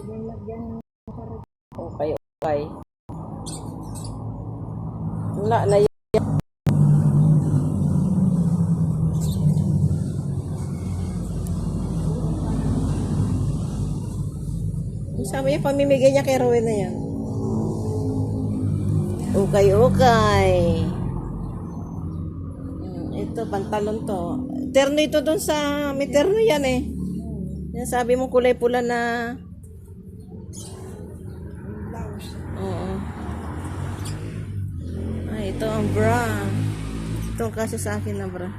Okay, okay. Wala na yan. Sabi niya, pamimigay niya kay Rowan na yan. Okay, okay. Ito, pantalon to. Terno ito dun sa, may terno yan eh. Yan sabi mo kulay pula na. Oo. Ay, ito ang bra. Ito kasi sa akin na bra.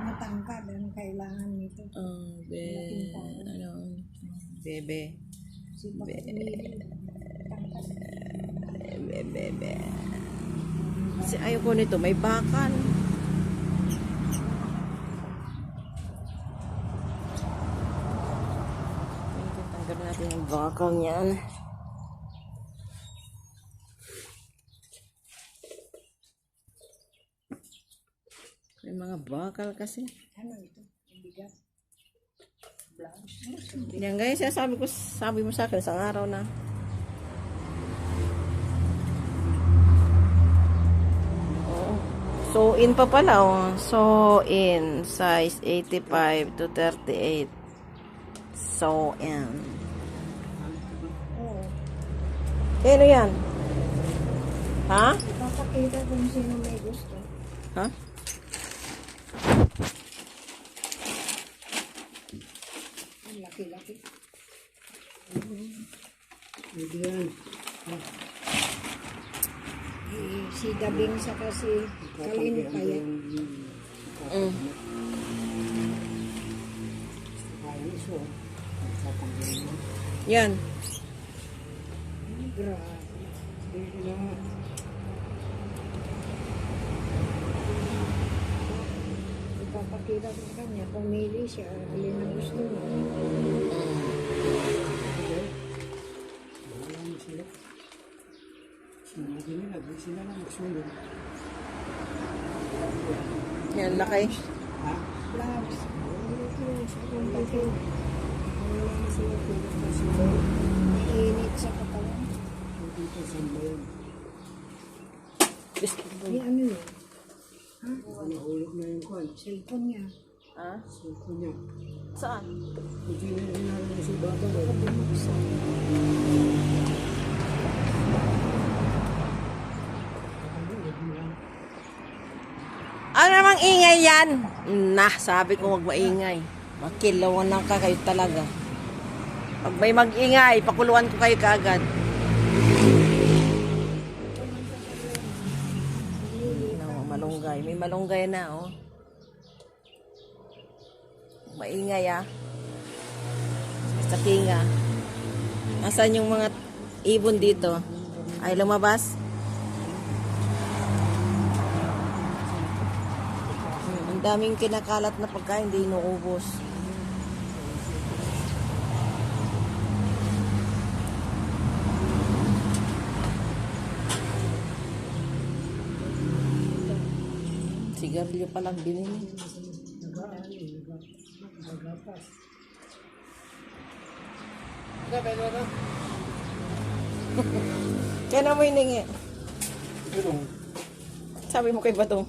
Matangkad ang kailangan nito. Oh, ano, bebe. Bebe. Kasi ayoko nito, may bakal. Tanggal natin yung bakal niyan. May mga bakal kasi. Ano ito? Bigat. Yan guys, sabi mo sa akin isang araw na. Oh. So in pa pala oh. So in size 85 to 38. So in. Oo. Ano yan? Ha? Ipapakita kung sino may gusto. Ha? Ang laki-laki. Hindi yan. Si Dabing sa kasi Kalin kaya. Yan. Grabe. Ipapakita ko sa kanya, pumili siya, alin ang gusto mo. Sila na magsulong. Yan, laki. Ha? Gloves. Kung bakit wala na sila kasi mainit sa katawan. Dito sa bayan. Ay, ano yun? Nahulog na yung kwan. Cellphone niya. Ha? Sulko niya. Saan? Hindi na rin si Baba. Bumagsak. Ano namang ingay yan? Nah, sabi ko wag maingay. Makilawan lang ka kayo talaga. Pag may mag-ingay, pakuluan ko kayo kaagad. No, malunggay. May malunggay na, oh. Maingay, ah. Sa tinga. Nasaan yung mga ibon dito? Ay, lumabas? Ang daming kinakalat na pagkain, hindi inuubos. Sigarilyo palang binili. Kaya na mo hiningi. Sabi mo kay Badong.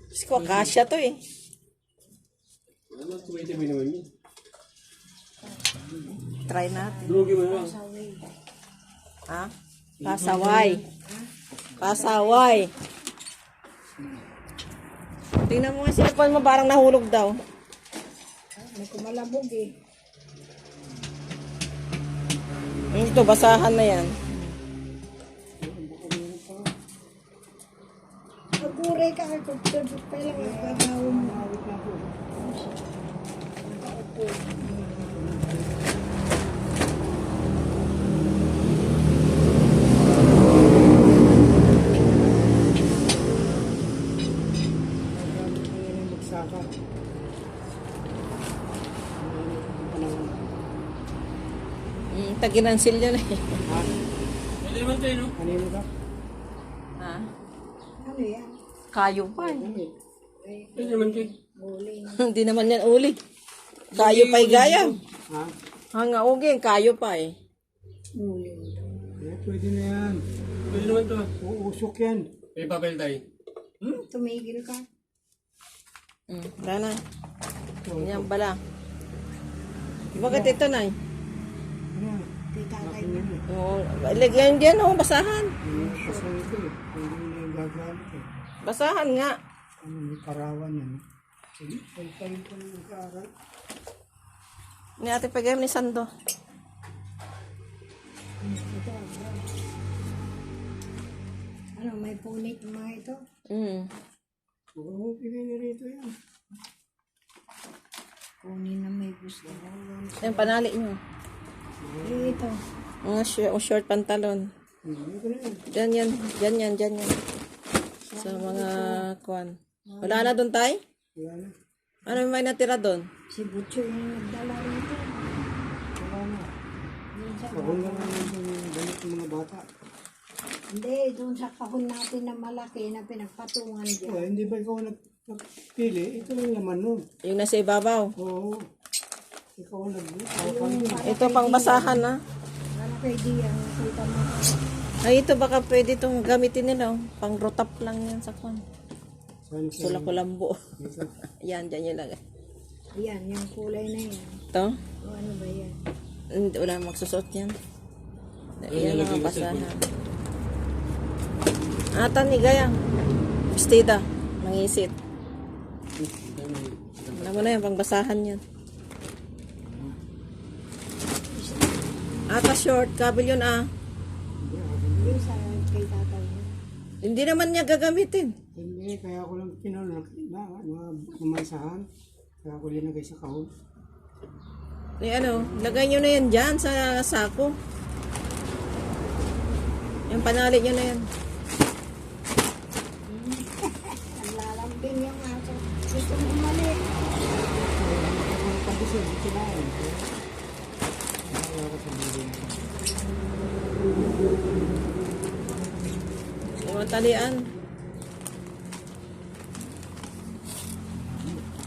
Kasi ko, akasya to eh. Try natin. Ha? Pasaway. Pasaway. Tingnan mo nga cellphone mo, parang nahulog daw. May kumalabog eh. Ito, basahan na yan. Maguray ka ako. Pailang nagkagawa mo. Magsaka. Taginansil yun eh. Ha? Pwede naman tayo, no? Kanino ka? Ha? Ano yan? Kayo pa eh. Pwede naman tayo. Huli. Hindi naman yan uli. Kayo pa'y gaya. Ha? Hangaugin, kayo pa eh. Uling. Eh, pwede na yan. Pwede naman to. Uusok yan. May papel tayo. Tumigil ka. Wala na. Ito, Yan pala. Bakit ito na eh? ano? Kay tatay niya. Oo, lagyan dyan oh, basahan. Yung kasal ito eh. Pwede na yung gagamit eh. Basahan nga. Ano, may parawan yan. Sige, pagpayin ko ng mag-aaral. Ni ate pagayam ni Sando. Ito. Ano, may punit yung mga ito? Huwag mo pipili rito yan. Kunin na may gusto. Yan, panali nyo. Ito. Mga short pantalon. Hindi ko na yan. Dyan yan. Sa mga kuan. Wala na doon tay? Wala na. Ano may natira doon? Si Butcho yung nagdala rito. Wala na. Yun sa Ako na lang yung damit ng mga bata. Hindi, doon sa kahon natin na malaki na pinagpatungan dyan. Oh, hindi ba ikaw nagpili? Ito lang laman nun. Yung nasa ibabaw. Oo. Ikaw ang Ito pang basahan na. Para kay Dian, nakita mo. Ay, ito baka pwede itong gamitin nila. Oh. Pang rotap lang yan sa kuan. Saan Sula kulambo. Ito. Yan, dyan yun lang. Yan, yung kulay na yan. Ito? O ano ba yan? Wala magsusot yan. Yan mga basahan. Atan ni Gayang. Bistida. Mangisit. Alam mo na yan, pang basahan yan. Ata short, kabil yun ah. Yung sa kay tatay niya. Hindi naman niya gagamitin. Hindi, kaya ako lang pinulak na mamasahan. Kaya ako linagay sa kahon. Eh ano, lagay nyo na yan dyan sa sako. Yung panali nyo na yan. Ang lalambing yung aso. Gusto mo mali. Ako nagpabisod, kinain. Kaya ako sa buhay. Yung mga talian.